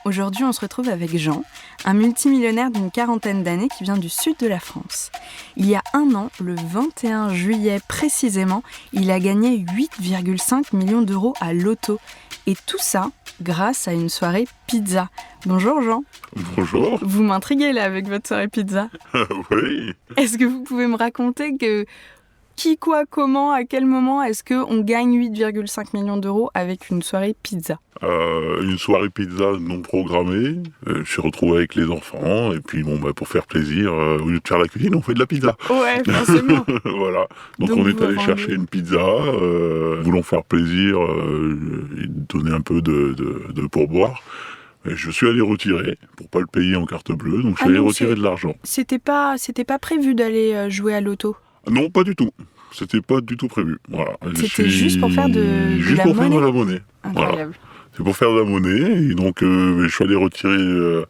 Aujourd'hui, on se retrouve avec Jean, un multimillionnaire d'une quarantaine d'années qui vient du sud de la France. Il y a un an, le 21 juillet précisément, il a gagné 8,5 millions d'euros à l'auto. Et tout ça grâce à une soirée pizza. Bonjour Jean. Bonjour. Vous m'intriguez là avec votre soirée pizza. Oui. Est-ce que vous pouvez me raconter qui, quoi, comment, à quel moment est-ce qu'on gagne 8,5 millions d'euros avec une soirée pizza ? Une soirée pizza non programmée. Je suis retrouvé avec les enfants et puis pour faire plaisir, au lieu de faire la cuisine, on fait de la pizza. Ouais, forcément. Voilà. Donc on vous est allé rendez... chercher une pizza, voulant faire plaisir et donner un peu de pourboire. Et je suis allé retirer pour pas le payer en carte bleue, donc je suis allé retirer de l'argent. C'était pas prévu d'aller jouer à l'auto ? Non, pas du tout. C'était pas du tout prévu. Voilà. C'était juste pour faire de la monnaie. Incroyable. Voilà. C'est pour faire de la monnaie, et donc je suis allé retirer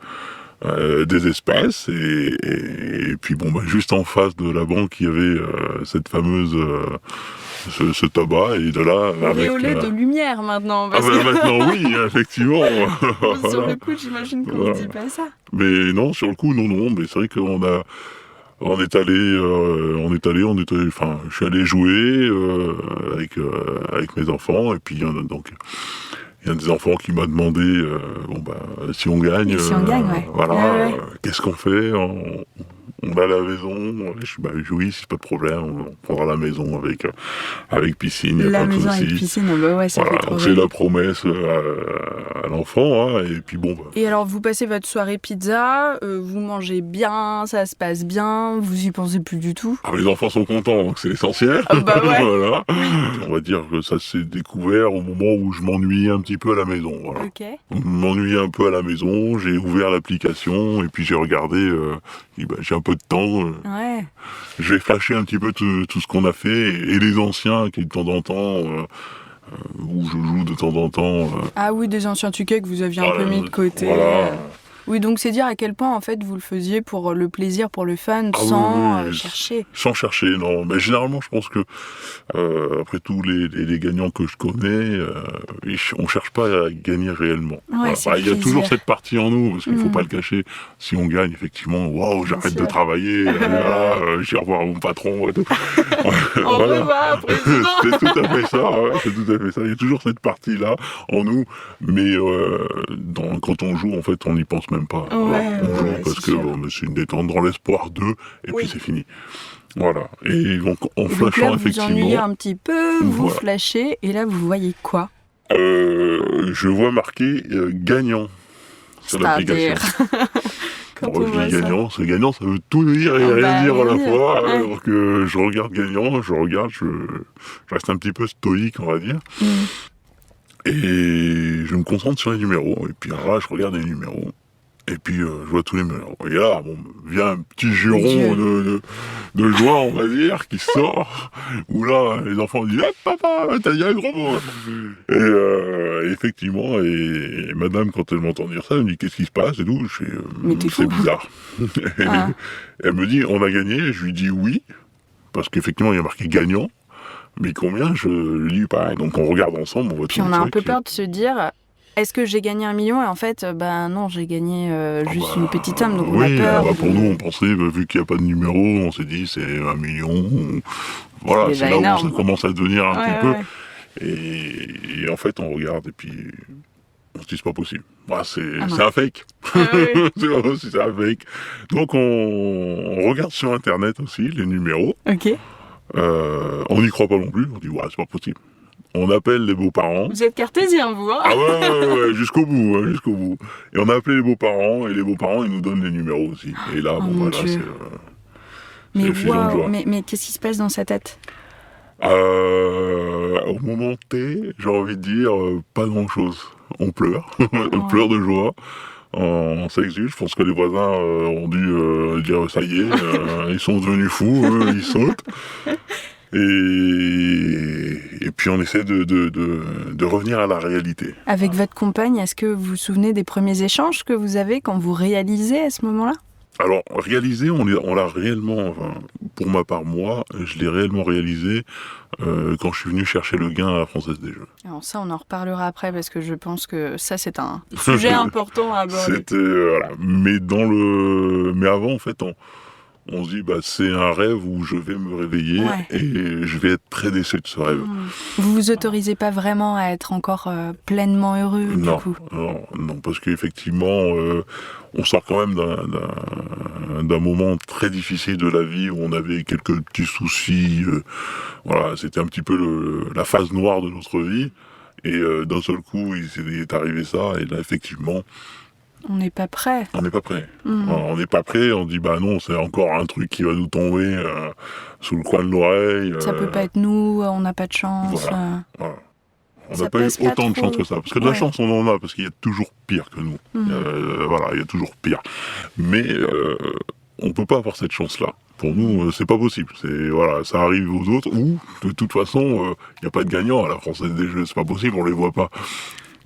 des espèces, et puis juste en face de la banque, il y avait cette fameuse... ce tabac, et de là... Auréolé de lumière maintenant. Maintenant oui, effectivement. Sur le coup, j'imagine qu'on ne dit pas ça. Mais non, sur le coup, non, mais c'est vrai qu'on a... je suis allé jouer avec mes enfants, et puis il y a des enfants qui m'ont demandé si on gagne. Et si on gagne, ouais. Voilà, qu'est-ce qu'on fait? On va à la maison. Oui, c'est pas de problème, on prendra la maison avec piscine. La maison avec piscine, ça fait trop c'est la promesse à l'enfant, et puis Et alors, vous passez votre soirée pizza, vous mangez bien, ça se passe bien, vous y pensez plus du tout? Les enfants sont contents, donc c'est l'essentiel. Ouais. Voilà. On va dire que ça s'est découvert au moment où je m'ennuyais un petit peu à la maison. Voilà. Okay. Je m'ennuyais un peu à la maison, j'ai ouvert l'application et puis j'ai regardé, j'ai un peu de temps. Ouais. Je vais flasher un petit peu tout ce qu'on a fait, et les anciens qui de temps en temps... où je joue de temps en temps. Ah oui, des anciens tickets que vous aviez un peu mis de côté. Voilà. Oui, donc c'est dire à quel point en fait vous le faisiez pour le plaisir, pour le fun, sans chercher. Sans chercher, non. Mais généralement, je pense que après tous les gagnants que je connais, on cherche pas à gagner réellement. Ouais, il y a toujours cette partie en nous, parce qu'il faut pas le cacher. Si on gagne, effectivement, j'arrête de travailler, j'irai revoir mon patron et tout. Au revoir, président. C'est tout à fait ça. C'est tout à fait ça. Il y a toujours cette partie-là en nous, mais quand on joue, en fait, on n'y pense même pas. On joue parce que c'est une détente dans l'espoir d'eux, et puis c'est fini. Voilà. Et donc en flashant, là, effectivement... vous ennuyez un petit peu, vous flashez, et là vous voyez quoi? Je vois marqué gagnant sur l'application. Quand on voit gagnant, ça veut tout dire et rien dire à la fois. Alors que je regarde gagnant, je reste un petit peu stoïque, on va dire. Et je me concentre sur les numéros. Et puis là, je regarde les numéros. Et puis, je vois tous les numéros. Et là, vient un petit juron de joie, on va dire, qui sort. Où là, les enfants disent « papa, t'as dit un gros mot !» Et effectivement, et madame, quand elle m'entend dire ça, elle me dit « Qu'est-ce qui se passe ?» et tout. C'est bizarre. Elle me dit « On a gagné ?» Je lui dis « Oui », parce qu'effectivement, il y a marqué « gagnant ». Mais combien, je lui dis pareil. Donc on regarde ensemble, on voit tout. Puis on a un peu peur de se dire, est-ce que j'ai gagné 1 million? Et en fait, non, j'ai gagné juste une petite somme, donc on a peur. Pour nous, on pensait, vu qu'il n'y a pas de numéro, on s'est dit c'est 1 million. Voilà, c'est là où ça commence à devenir un petit peu. Et en fait, on regarde et puis on se dit c'est pas possible. C'est un fake. C'est un fake. Donc on regarde sur Internet aussi les numéros. Ok. On n'y croit pas non plus, on dit c'est pas possible. On appelle les beaux-parents. Vous êtes cartésien, vous, hein? Ah ouais, jusqu'au bout, jusqu'au bout. Et on a appelé les beaux-parents, et les beaux-parents, ils nous donnent les numéros aussi. Et là, c'est le filon de joie. Mais qu'est-ce qui se passe dans sa tête? Au moment T, j'ai envie de dire, pas grand-chose. On pleure, on pleure de joie. On s'exulte. Je pense que les voisins ont dû dire ça y est, ils sont devenus fous, ils sautent. Et puis on essaie de revenir à la réalité. Avec votre compagne, est-ce que vous vous souvenez des premiers échanges que vous avez quand vous réalisez à ce moment-là? Alors réaliser, on l'a réellement pour ma part, moi, je l'ai réellement réalisé quand je suis venu chercher le gain à la Française des Jeux. Alors ça, on en reparlera après parce que je pense que ça, c'est un sujet important à aborder. Voilà. Mais avant, en fait, on se dit, c'est un rêve où je vais me réveiller et je vais être très déçu de ce rêve. Vous vous autorisez pas vraiment à être encore pleinement heureux, du coup? Non, parce qu'effectivement, on sort quand même d'un moment très difficile de la vie où on avait quelques petits soucis. Voilà, c'était un petit peu la phase noire de notre vie. Et d'un seul coup, il est arrivé ça. Et là, effectivement... On n'est pas prêt. On n'est pas prêt. On n'est pas prêt, on dit non, c'est encore un truc qui va nous tomber sous le coin de l'oreille. Ça peut pas être nous, on n'a pas de chance. Voilà. On n'a pas eu autant de chance que ça. Parce que de la chance, on en a, parce qu'il y a toujours pire que nous. Il y a toujours pire. Mais on ne peut pas avoir cette chance-là. Pour nous, c'est pas possible. Ça arrive aux autres, ou de toute façon, il n'y a pas de gagnant à la Française des Jeux. C'est pas possible, on les voit pas.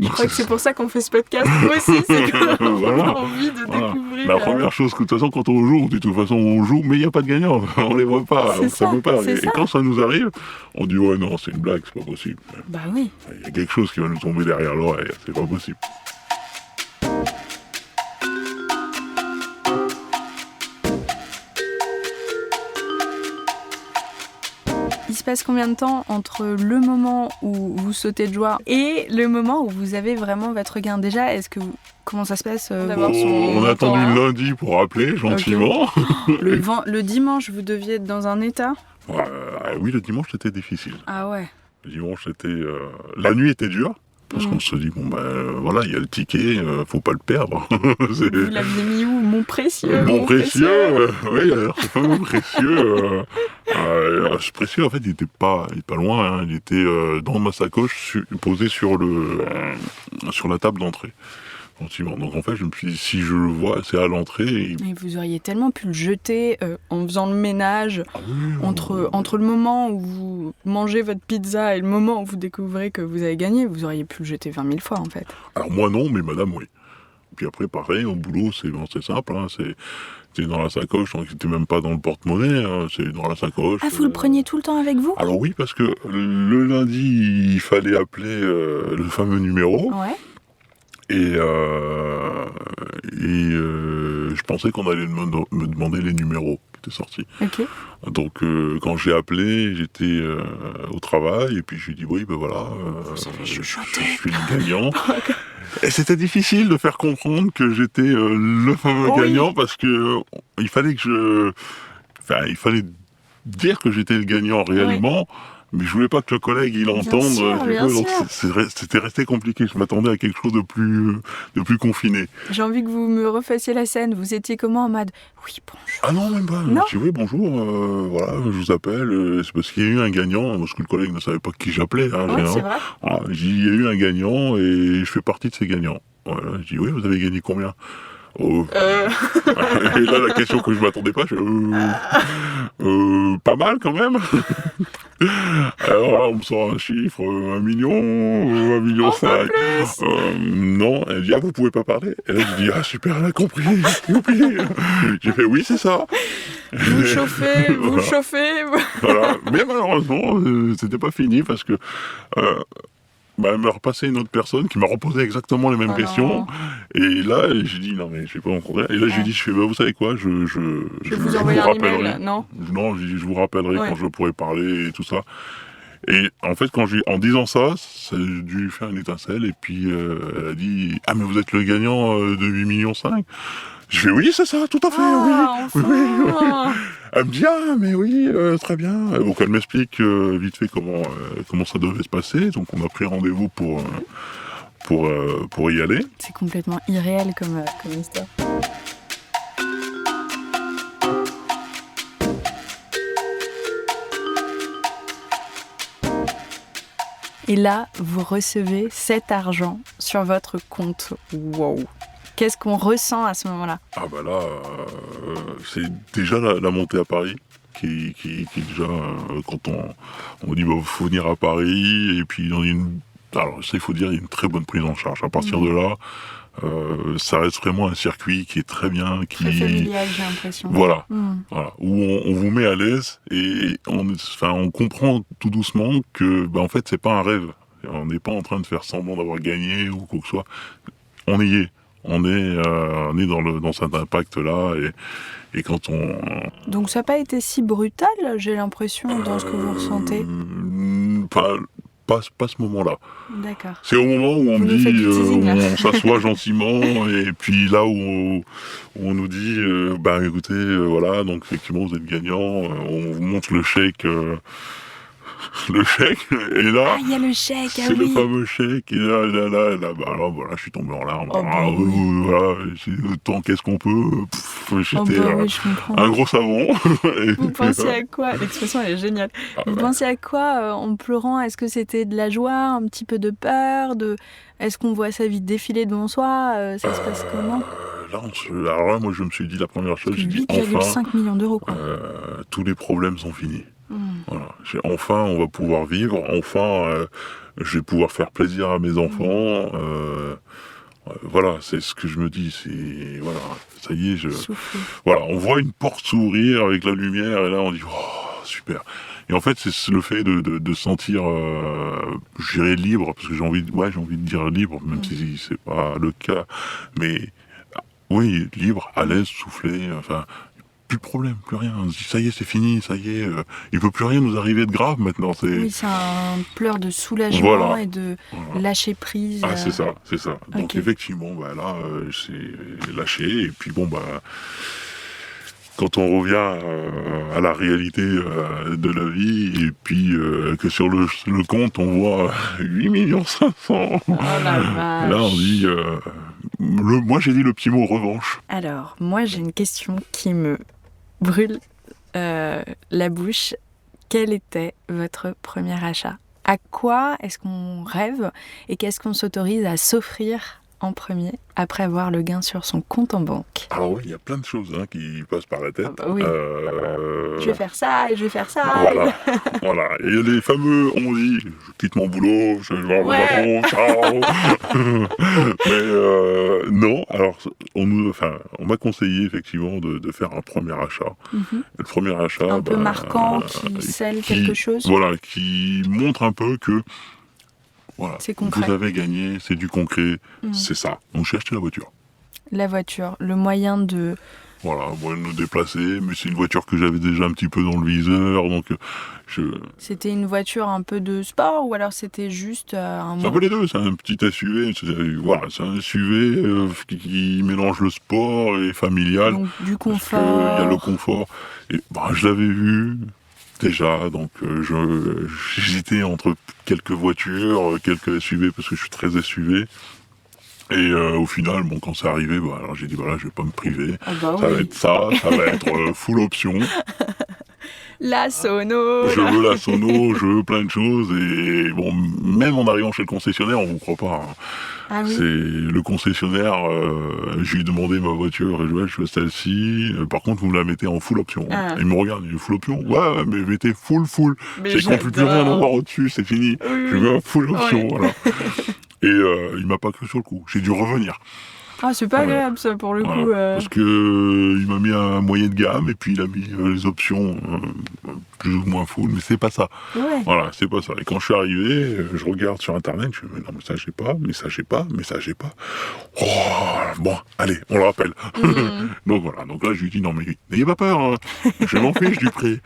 Je crois que c'est pour ça qu'on fait ce podcast aussi, c'est qu'on a envie de découvrir. La première chose, que de toute façon, quand on joue, de toute façon, on joue, mais il n'y a pas de gagnant, on les voit pas, donc ça peut pas arriver. Et quand ça nous arrive, on dit non, c'est une blague, c'est pas possible. Bah oui. Il y a quelque chose qui va nous tomber derrière l'oreille, c'est pas possible. Il se passe combien de temps entre le moment où vous sautez de joie et le moment où vous avez vraiment votre gain? Déjà, comment ça se passe On a attendu le lundi pour appeler, gentiment. Okay. Le dimanche, vous deviez être dans un état? Oui, le dimanche, c'était difficile. Ah ouais. Le dimanche, la nuit était dure. Parce qu'on se dit, il y a le ticket, faut pas le perdre. Vous l'aviez mis où? Mon précieux. Mon précieux, oui, alors ce fameux précieux. Ce précieux, en fait, il était pas loin, il était dans ma sacoche, posé sur la table d'entrée. Donc en fait, je me suis dit, si je le vois, c'est à l'entrée. Mais vous auriez tellement pu le jeter en faisant le ménage entre le moment où vous mangez votre pizza et le moment où vous découvrez que vous avez gagné, vous auriez pu le jeter 20 000 fois en fait. Alors moi non, mais madame oui. Puis après, pareil, au boulot, c'est simple, c'est dans la sacoche, donc c'était même pas dans le porte-monnaie, c'est dans la sacoche. Ah, vous le preniez tout le temps avec vous? Alors oui, parce que le lundi, il fallait appeler le fameux numéro. Ouais. Et je pensais qu'on allait me demander les numéros qui étaient sortis. Okay. Donc quand j'ai appelé, j'étais au travail et puis je lui ai dit je suis le gagnant. Et c'était difficile de faire comprendre que j'étais le fameux gagnant parce que il fallait dire que j'étais le gagnant réellement. Oui. Mais je voulais pas que le collègue il entende, donc c'était resté compliqué. Je m'attendais à quelque chose de plus confiné. J'ai envie que vous me refassiez la scène. Vous étiez comment en mode oui bonjour? Ah non même pas. Non. Je dis oui bonjour. Je vous appelle. C'est parce qu'il y a eu un gagnant. Parce que le collègue ne savait pas qui j'appelais. C'est vrai. Il y a eu un gagnant et je fais partie de ces gagnants. Voilà. Je dis oui, vous avez gagné combien? Et là, la question que je m'attendais pas, pas mal quand même. Alors là, on me sort un chiffre, 1 million, 1,5 million. Non, elle dit vous pouvez pas parler. Et là, je dis super, elle a compris. Youpi. J'ai fait oui, c'est ça. Vous chauffez, vous chauffez. Voilà. Mais malheureusement, c'était pas fini parce que. Elle m'a repassé une autre personne qui m'a reposé exactement les mêmes questions. Et là, j'ai dit, non, mais je sais pas encore. Et là, j'ai dit, vous savez quoi, je vous envoyer un email, non, je vous rappellerai quand je pourrai parler et tout ça. Et en fait, en disant ça a dû faire une étincelle. Et puis, elle a dit, mais vous êtes le gagnant de 8,5 millions. Je fais oui, c'est ça, tout à fait, oui. Elle me dit mais oui, très bien. Donc elle m'explique vite fait comment ça devait se passer. Donc on a pris rendez-vous pour y aller. C'est complètement irréel comme histoire. Et là, vous recevez cet argent sur votre compte. Wow. Qu'est-ce qu'on ressent à ce moment-là? Ah bah là, c'est déjà la montée à Paris qui déjà, quand on dit faut venir à Paris, et puis alors ça il faut dire, il y a une très bonne prise en charge. À partir de là, ça reste vraiment un circuit qui est très bien, très familial, j'ai l'impression. Voilà, voilà, où on vous met à l'aise et on comprend tout doucement que, en fait, c'est pas un rêve. On n'est pas en train de faire semblant d'avoir gagné ou quoi que ce soit. On y est. On est dans cet impact-là et quand on... Donc ça n'a pas été si brutal, j'ai l'impression, dans ce que vous ressentez. Pas ce moment-là. D'accord. C'est au moment où on me dit, on s'assoit gentiment, et puis là où on nous dit, écoutez, voilà, donc effectivement vous êtes gagnant, on vous montre le chèque. Le chèque, et là... Ah, il y a le chèque, c'est le fameux chèque, et là, alors voilà, je suis tombé en larmes. Voilà, tant qu'est-ce qu'on peut... J'étais un gros savon. Vous pensiez à quoi? L'expression, elle est géniale. Vous pensiez à quoi en pleurant? Est-ce que c'était de la joie, un petit peu de peur, Est-ce qu'on voit sa vie défiler devant soi? Ça se passe comment? Alors là, moi, je me suis dit la première chose, j'ai dit 8,5 millions d'euros, quoi. Tous les problèmes sont finis. Voilà. Enfin, on va pouvoir vivre. Enfin, je vais pouvoir faire plaisir à mes enfants. Voilà, c'est ce que je me dis. Voilà, ça y est. Voilà, on voit une porte s'ouvrir avec la lumière et là, on dit oh, super. Et en fait, c'est le fait de sentir, je dirais libre, parce que j'ai envie de dire libre, même si c'est pas le cas. Mais oui, libre, à l'aise, souffler. Enfin. Plus de problème, plus rien. On se dit, ça y est, c'est fini, ça y est. Il peut plus rien nous arriver de grave maintenant. Oui, c'est un pleur de soulagement et de lâcher prise. Ah, c'est ça. Donc effectivement, là, c'est lâché. Et puis quand on revient à la réalité de la vie, et puis que sur le compte, on voit 8 500 000. Oh la vache. Là, on dit... moi, j'ai dit le petit mot revanche. Alors, moi, j'ai une question qui me brûle la bouche. Quel était votre premier achat? À quoi est-ce qu'on rêve et qu'est-ce qu'on s'autorise à s'offrir en premier après avoir le gain sur son compte en banque? Alors oui, il y a plein de choses qui passent par la tête. Oui. Je vais faire ça et je vais faire ça. Voilà. Et les fameux, on dit, je quitte mon boulot, je vais voir mon patron, ciao. Mais non, alors on m'a conseillé effectivement de faire un premier achat. Le premier achat... Un peu marquant, qui scelle quelque chose. Voilà, qui montre un peu que voilà, c'est concret. Vous avez gagné, c'est du concret, c'est ça. Donc j'ai acheté la voiture. La voiture, le moyen de... Voilà, moyen de nous déplacer, mais c'est une voiture que j'avais déjà un petit peu dans le viseur, donc C'était une voiture un peu de sport, ou alors c'était juste un... C'est un peu les deux, c'est un petit SUV, c'est un SUV qui mélange le sport et familial. Donc du confort. Il y a le confort. Et je l'avais vu... Déjà, donc j'hésitais entre quelques voitures, quelques SUV, parce que je suis très SUV. Et au final, quand c'est arrivé, alors j'ai dit, je vais pas me priver. Ça va être ça va être full option. La Sono. Je veux la Sono, je veux plein de choses. Et même en arrivant chez le concessionnaire, on vous croit pas. Ah oui. C'est le concessionnaire, je lui ai demandé ma voiture, je veux celle-ci. Par contre, vous me la mettez en full option. Il me regarde, il dit full option. Ouais, mais mettez full. C'est qu'on ne peut plus rien avoir au-dessus, c'est fini. Je veux un full option, voilà. Et il m'a pas cru sur le coup. J'ai dû revenir. Ah, c'est pas agréable ça pour le coup. Parce que il m'a mis un moyen de gamme et puis il a mis les options plus ou moins full, mais c'est pas ça. Ouais. Voilà, c'est pas ça. Et quand je suis arrivé, je regarde sur internet, je me dis mais non, mais ça j'ai pas, mais ça j'ai pas, mais ça j'ai pas. Oh, bon, allez, on le rappelle. Donc voilà, donc là je lui dis non mais n'ayez pas peur, hein. Je m'en fiche du prix.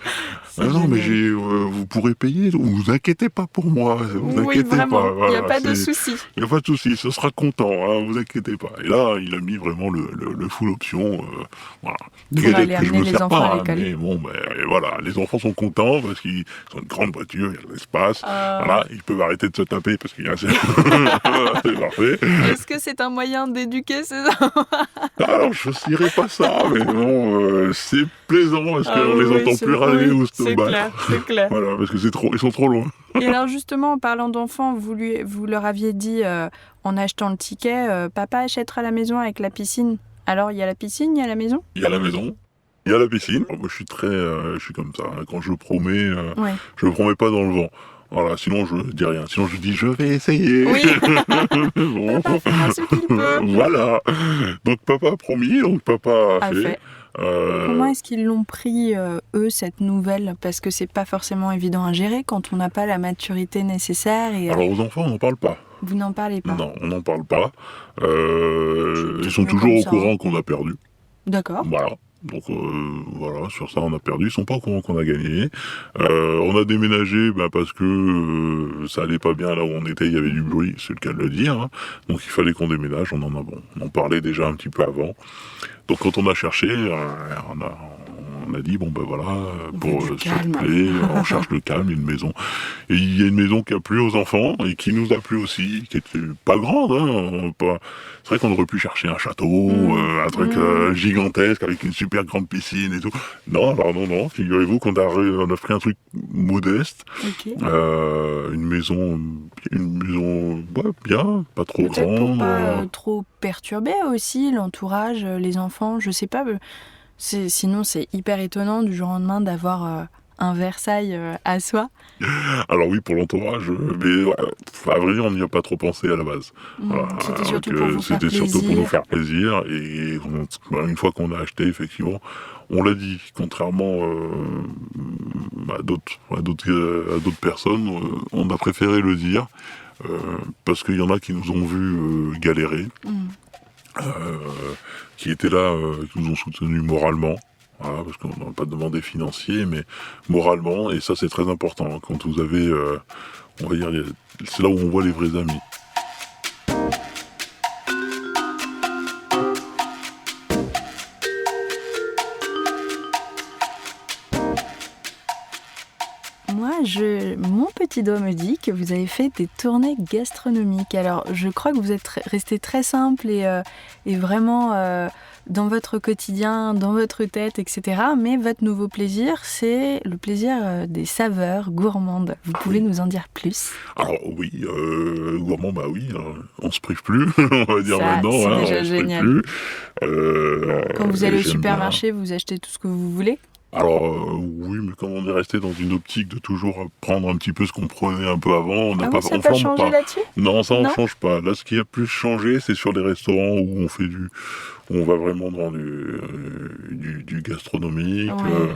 Non mais vous pourrez payer, vous inquiétez pas pour moi, vous inquiétez vraiment. pas. Il n'y a pas de souci. Il n'y a pas de souci, ce sera content, hein, vous inquiétez pas. Et là, il a mis vraiment le full option. Voilà. Pour aller amener les enfants à l'école. Mais voilà, les enfants sont contents parce qu'ils ont une grande voiture, il y a de l'espace. Voilà, ils peuvent arrêter de se taper parce qu'il y a assez. C'est parfait. Est-ce que c'est un moyen d'éduquer ces enfants? Alors, je ne dirais pas ça, mais c'est plaisant parce qu'on les entend plus râler ou se battre. C'est clair. Voilà, parce que ils sont trop loin. Et alors justement, en parlant d'enfants, vous leur aviez dit en achetant le ticket, papa achètera la maison avec la piscine. Alors il y a la piscine, il y a la maison? Il y a la maison, il y a la piscine. Moi je suis comme ça, hein. Quand je promets, je ne promets pas dans le vent. Voilà, sinon je dis rien. Sinon je dis je vais essayer. Oui. Bon. Papa fera ce qu'il peut. Voilà. Donc papa a promis, donc papa a fait. Comment est-ce qu'ils l'ont pris, eux, cette nouvelle? Parce que c'est pas forcément évident à gérer quand on n'a pas la maturité nécessaire. Alors aux enfants, on n'en parle pas. Vous n'en parlez pas? Non, on n'en parle pas. Ils sont toujours au courant qu'on a perdu. D'accord. Voilà. Donc voilà, sur ça on a perdu, ils sont pas au courant qu'on a gagné. On a déménagé parce que ça allait pas bien là où on était, il y avait du bruit, c'est le cas de le dire. Hein. Donc il fallait qu'on déménage, on en parlait déjà un petit peu avant. Donc quand on a cherché, on a dit voilà, pour circuler, on cherche le calme, une maison. Et il y a une maison qui a plu aux enfants et qui nous a plu aussi, qui était pas grande. Hein, c'est vrai qu'on aurait pu chercher un château, un truc gigantesque avec une super grande piscine et tout. Non, figurez-vous qu'on a pris un truc modeste, une maison bien, pas trop peut-être grande. Pour pas trop perturber aussi l'entourage, les enfants, je sais pas. Sinon, c'est hyper étonnant du jour au lendemain d'avoir un Versailles à soi. Alors oui, pour l'entourage, mais à vrai dire, on n'y a pas trop pensé à la base. C'était surtout pour vous faire plaisir. Surtout pour nous faire plaisir. Et une fois qu'on a acheté, effectivement, on l'a dit, contrairement à d'autres personnes, on a préféré le dire, parce qu'il y en a qui nous ont vus galérer. Qui étaient là, qui nous ont soutenus moralement, voilà, parce qu'on n'a pas demandé financier, mais moralement, et ça c'est très important, hein, quand vous avez, on va dire, c'est là où on voit les vrais amis. Mon petit doigt me dit que vous avez fait des tournées gastronomiques. Alors, je crois que vous êtes resté très simple et vraiment dans votre quotidien, dans votre tête, etc. Mais votre nouveau plaisir, c'est le plaisir des saveurs gourmandes. Vous pouvez nous en dire plus? Alors oui, gourmand, oui, on se prive plus, on va dire ça, maintenant. C'est déjà on génial. Se prive plus. Quand vous allez au supermarché, vous achetez tout ce que vous voulez? Alors oui, mais comme on est resté dans une optique de toujours prendre un petit peu ce qu'on prenait un peu avant, on n'a pas changé là-dessus? Non, ça on change pas. Là, ce qui a plus changé, c'est sur les restaurants où on va vraiment dans du gastronomique. Ouais.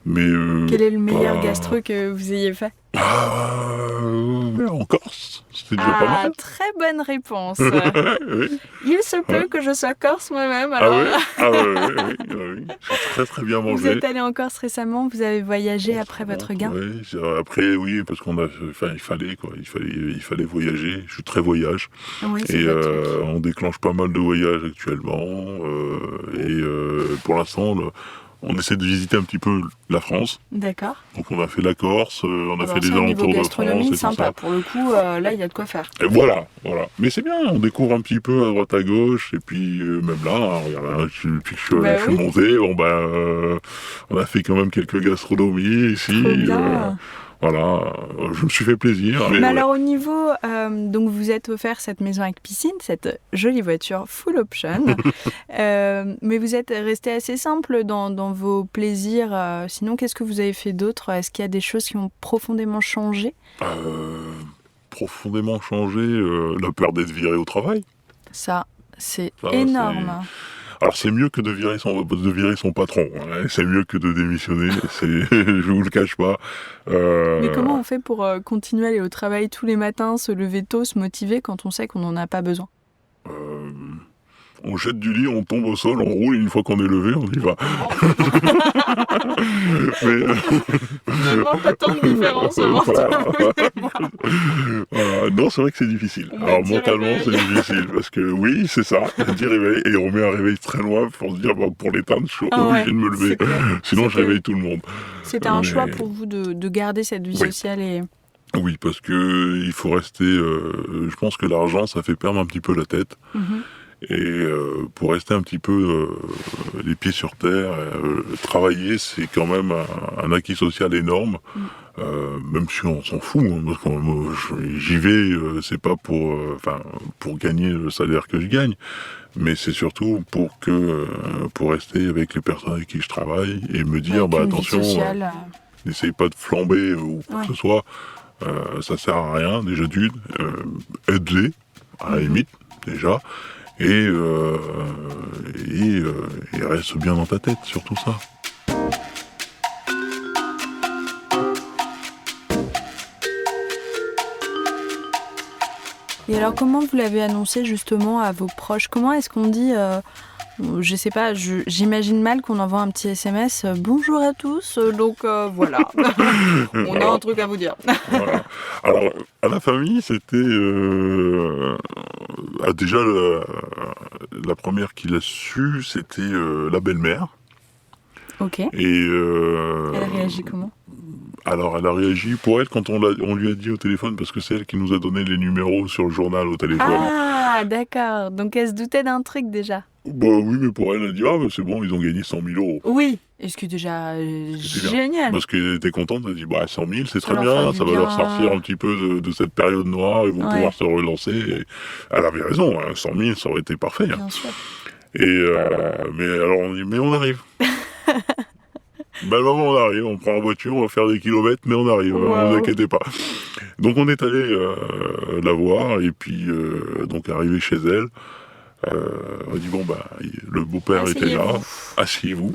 Mais quel est le meilleur gastro que vous ayez fait? En Corse, c'était déjà pas mal. Très bonne réponse. Oui. Il se peut que je sois corse moi-même. Alors... oui. J'ai très très bien mangé. Vous êtes allé en Corse récemment, vous avez voyagé après votre gain? Oui, après oui, parce il fallait voyager. Je suis très voyage. Oui, et on déclenche pas mal de voyages actuellement. Pour l'instant, on essaie de visiter un petit peu la France. D'accord. Donc on a fait la Corse, on a fait les alentours de France. C'est sympa, pour le coup, là il y a de quoi faire. Et voilà. Mais c'est bien, on découvre un petit peu à droite à gauche, et puis même là, regarde, depuis que je suis monté, on a fait quand même quelques gastronomies ici. Trop bien. Voilà, je me suis fait plaisir. Mais alors au niveau, donc vous êtes offert cette maison avec piscine, cette jolie voiture full option, mais vous êtes resté assez simple dans vos plaisirs. Sinon, qu'est-ce que vous avez fait d'autre? Est-ce qu'il y a des choses qui ont profondément changé? Profondément changé, la peur d'être viré au travail. Ça, c'est énorme. Alors c'est mieux que de virer son patron, hein. C'est mieux que de démissionner, je vous le cache pas. Mais comment on fait pour continuer à aller au travail tous les matins, se lever tôt, se motiver quand on sait qu'on n'en a pas besoin? On jette du lit, on tombe au sol, on roule, et une fois qu'on est levé, on y va. Finalement, pas tant de différence. Non, c'est vrai que c'est difficile. Alors mentalement, c'est difficile, parce que oui, c'est ça, petit réveil, et on met un réveil très loin pour se dire, pour l'éteindre, je suis obligé de me lever. Sinon, je réveille tout le monde. C'était un choix pour vous de garder cette vie sociale et... Oui, parce que il faut rester... je pense que l'argent, ça fait perdre un petit peu la tête. Et pour rester un petit peu les pieds sur terre, travailler, c'est quand même un acquis social énorme. Même si on s'en fout, hein, parce que j'y vais, c'est pas pour gagner le salaire que je gagne, mais c'est surtout pour rester avec les personnes avec qui je travaille et me dire attention, n'essayez pas de flamber ou quoi que ce soit. Ça sert à rien, déjà d'une, aide-les, à la limite, déjà, et reste bien dans ta tête sur tout ça. Et alors, comment vous l'avez annoncé justement à vos proches? Comment est-ce qu'on dit, je sais pas, j'imagine mal qu'on envoie un petit SMS, bonjour à tous, voilà, on a un truc à vous dire. Voilà. Alors, à la famille, c'était déjà la première qui l'a su, c'était la belle-mère. Ok. Et Elle a réagi comment? alors, elle a réagi pour elle quand on lui a dit au téléphone, parce que c'est elle qui nous a donné les numéros sur le journal au téléphone. Ah, d'accord. Donc elle se doutait d'un truc déjà. Bah oui, mais pour elle a dit, ah bah c'est bon, ils ont gagné 100 000 euros. Oui. Et ce qui est déjà génial. Parce qu'elle était contente, elle a dit, bah 100 000, c'est très leur bien, fait ça du va leur bien. sortir un petit peu de cette période noire, ils vont pouvoir se relancer. Et elle avait raison, 100 000, ça aurait été parfait. Bien sûr. Et mais alors on dit, mais on arrive. Ben le moment on arrive, on prend la voiture, on va faire des kilomètres, mais on arrive, ne vous inquiétez pas. Donc on est allé la voir, et puis donc arrivé chez elle, on a dit bon bah le beau-père était là, asseyez-vous,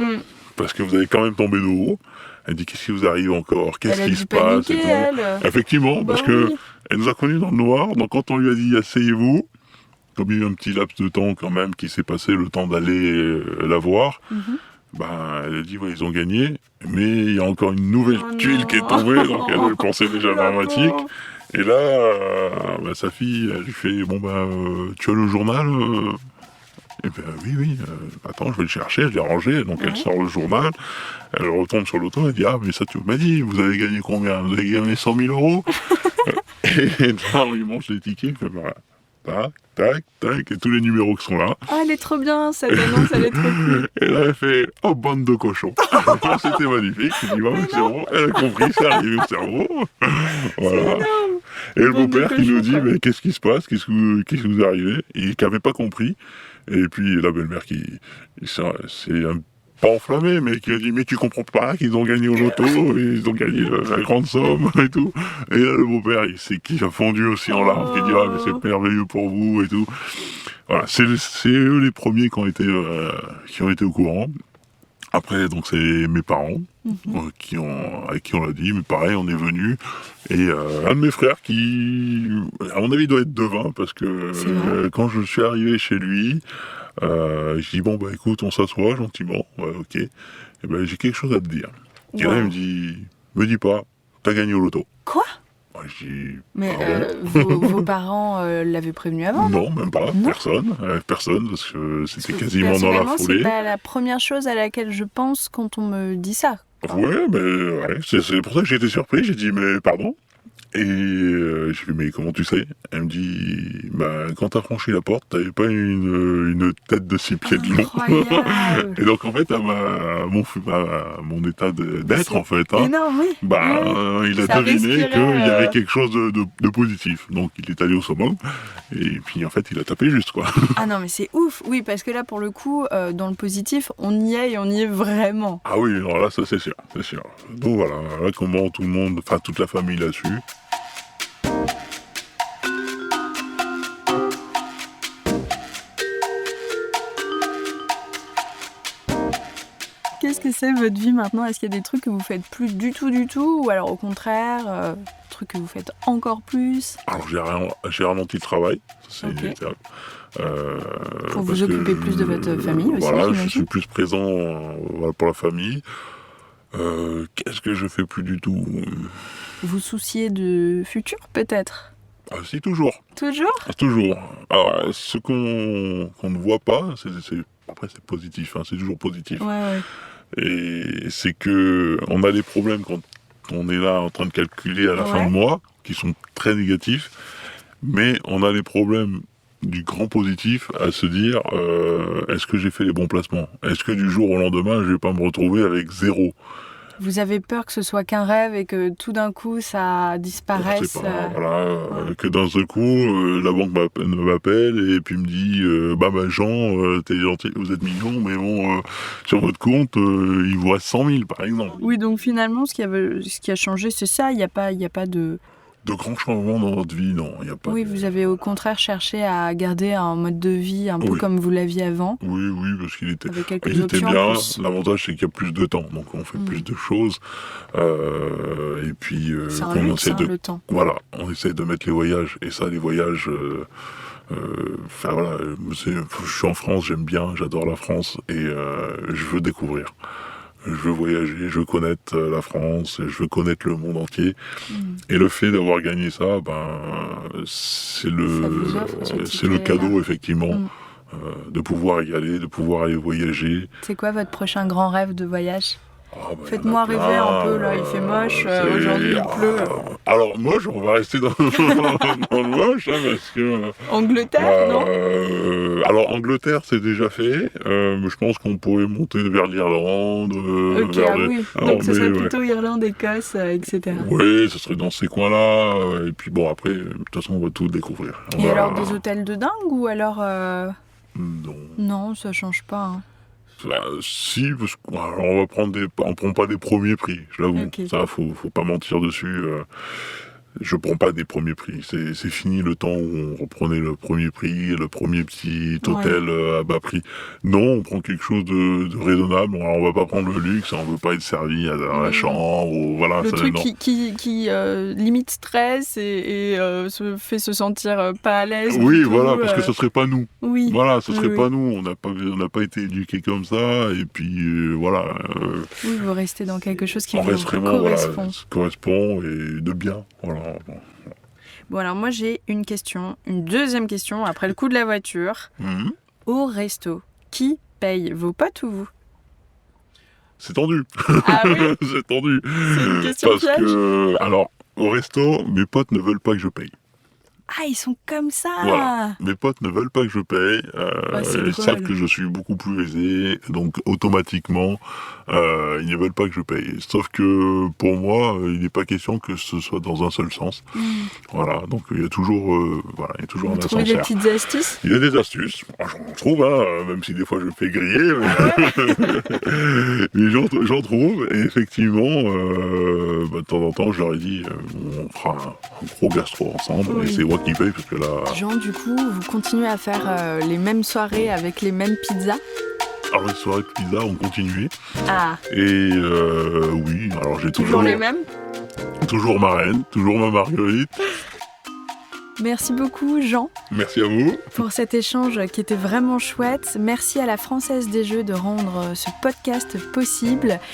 parce que vous allez quand même tomber de haut. Elle dit qu'est-ce qui vous arrive encore, qu'est-ce qui se passe et tout. Effectivement, parce que elle nous a connus dans le noir, donc quand on lui a dit asseyez-vous, comme il y a eu un petit laps de temps quand même qui s'est passé, le temps d'aller la voir. Ben, elle a dit, ouais, ils ont gagné, mais il y a encore une nouvelle tuile qui est tombée, donc elle pensait déjà dramatique. Et là, sa fille, elle lui fait, bon, tu as le journal Et ben oui, attends, je vais le chercher, je l'ai rangé, donc elle sort le journal, elle retombe sur l'auto, elle dit, ah, mais ça tu m'as dit, vous avez gagné combien? Vous avez gagné 100 000 euros? Et là, on lui montre les tickets, il fait, voilà. Tac, tac, et tous les numéros qui sont là. Ah, elle est trop bien, cette annonce, elle est trop cool. Et là, elle fait, oh, bande de cochons. C'était magnifique. Je dis, ouais, c'est bon, elle a compris, c'est arrivé au cerveau. Voilà. Et le beau-père qui nous dit, mais qu'est-ce qui se passe? Qu'est-ce qui vous est arrivé? Et qui n'avait pas compris. Et puis la belle-mère qui s'est pas enflammée, mais qui a dit, mais tu comprends pas qu'ils ont gagné au loto, ils ont gagné la grande somme et tout. Et là, le beau-père, qui a fondu aussi en larmes, qui dit, ah, mais c'est merveilleux pour vous et tout. Voilà, c'est eux les premiers qui ont été au courant. Après, donc, c'est mes parents avec qui on l'a dit, mais pareil, on est venus. Et un de mes frères qui, à mon avis, doit être devin, parce que quand je suis arrivé chez lui, je dis, bon, écoute, on s'assoit gentiment, ouais, ok. Et j'ai quelque chose à te dire. Et là, il me dit, me dis pas, t'as gagné au loto. Quoi? Je dis, mais vos parents l'avaient prévenu avant? Non, même pas, personne, parce que c'était quasiment dans la foulée. C'est pas la première chose à laquelle je pense quand on me dit ça. Ouais, c'est pour ça que j'ai été surpris, j'ai dit, mais pardon? Et je lui dis, mais comment tu sais? Elle me dit, quand t'as franchi la porte, t'avais pas une tête de 6 pieds de long. Et donc en fait, à mon état d'être, en fait, énorme, oui. Il a deviné qu'il y avait quelque chose de positif. Donc il est allé au summum, et puis en fait, il a tapé juste, quoi. Ah non, mais c'est ouf, oui, parce que là, pour le coup, dans le positif, on y est et on y est vraiment. Ah oui, alors là, ça c'est sûr, c'est sûr. Donc voilà, là, comment tout le monde, enfin toute la famille l'a su. Qu'est-ce que c'est votre vie maintenant? Est-ce qu'il y a des trucs que vous faites plus du tout, ou alors au contraire, des trucs que vous faites encore plus? Alors j'ai ralenti le travail, c'est terrible. Pour vous occuper plus de votre famille aussi. Voilà, je suis plus présent pour la famille. Qu'est-ce que je fais plus du tout? Vous souciez de futur, peut-être? Si, toujours. Toujours? Toujours. Alors, ce qu'on ne voit pas, après c'est positif, c'est toujours positif. Ouais. Et c'est que on a des problèmes quand on est là en train de calculer à la fin de mois, qui sont très négatifs, mais on a des problèmes du grand positif à se dire, est-ce que j'ai fait les bons placements? Est-ce que du jour au lendemain, je vais pas me retrouver avec 0? Vous avez peur que ce soit qu'un rêve et que tout d'un coup ça disparaisse? Que d'un seul coup, la banque m'appelle et puis me dit Jean, t'es gentil, vous êtes mignon, mais bon, sur votre compte, il vous reste 100 000 par exemple. Oui, donc finalement, ce qui a changé, c'est ça. Il n'y a pas de De grands changements dans votre vie, non, il n'y a pas. Oui, vous avez au contraire cherché à garder un mode de vie un peu comme vous l'aviez avant. Oui, parce qu'il était, avec quelques il était options bien. en plus. L'avantage, c'est qu'il y a plus de temps, donc on fait plus de choses. Et puis, c'est un luxe, le temps. Voilà, on essaie de mettre les voyages. Et ça, les voyages... Enfin voilà, je suis en France, j'aime bien, j'adore la France et je veux découvrir. Je veux voyager, je veux connaître la France, je veux connaître le monde entier. Et le fait d'avoir gagné ça, c'est le cadeau effectivement de pouvoir y aller, de pouvoir aller voyager. C'est quoi votre prochain grand rêve de voyage ? Faites-moi rêver un peu, là, il fait moche, aujourd'hui il pleut. Alors moche, on va rester dans le moche, parce que... Angleterre, non ? Alors Angleterre, c'est déjà fait, mais je pense qu'on pourrait monter vers l'Irlande. Oui, donc ce serait plutôt Irlande, Écosse, etc. Oui, ce serait dans ces coins-là, et puis bon, après, de toute façon, on va tout découvrir. Alors des hôtels de dingue, ou alors... Non. Non, ça change pas, hein. Si, parce qu'on prend pas des premiers prix, je l'avoue. Okay. Ça, faut pas mentir dessus. Je prends pas des premiers prix. C'est fini le temps où on reprenait le premier prix, le premier petit hôtel à bas prix. Non, on prend quelque chose de raisonnable. Alors, on va pas prendre le luxe, on veut pas être servi à la chambre. Ou, voilà, le truc qui limite stress et se fait sentir pas à l'aise. Oui, voilà, parce que ce serait pas nous. Oui. Voilà, ce serait pas nous. On n'a pas été éduqués comme ça. Et puis, voilà. Oui, vous restez dans quelque chose qui vous correspond. Voilà, correspond et de bien. Voilà. Bon, alors moi j'ai une deuxième question après le coup de la voiture. Au resto, qui paye, vos potes ou vous ? C'est tendu. Ah oui. C'est tendu. C'est une question piège. Parce que, alors, au resto, mes potes ne veulent pas que je paye. Ah, ils sont comme ça. Voilà. Mes potes ne veulent pas que je paye. Ils savent que je suis beaucoup plus aisé, donc automatiquement, ils ne veulent pas que je paye. Sauf que pour moi, il n'est pas question que ce soit dans un seul sens. Voilà, donc il y a toujours, un ascenseur. Vous trouvez des petites astuces ? Il y a des astuces. J'en trouve, même si des fois je me fais griller. Mais j'en trouve. Et effectivement, de temps en temps, je leur ai dit, on fera un gros gastro ensemble. Et c'est moi qui paye parce que là... Jean, du coup, vous continuez à faire les mêmes soirées avec les mêmes pizzas ? Alors les soirées de pizza ont continué. Ah. Et oui, alors j'ai toujours les mêmes ? Toujours ma reine, toujours ma Marguerite. Merci beaucoup, Jean. Merci à vous. Pour cet échange qui était vraiment chouette. Merci à la Française des Jeux de rendre ce podcast possible.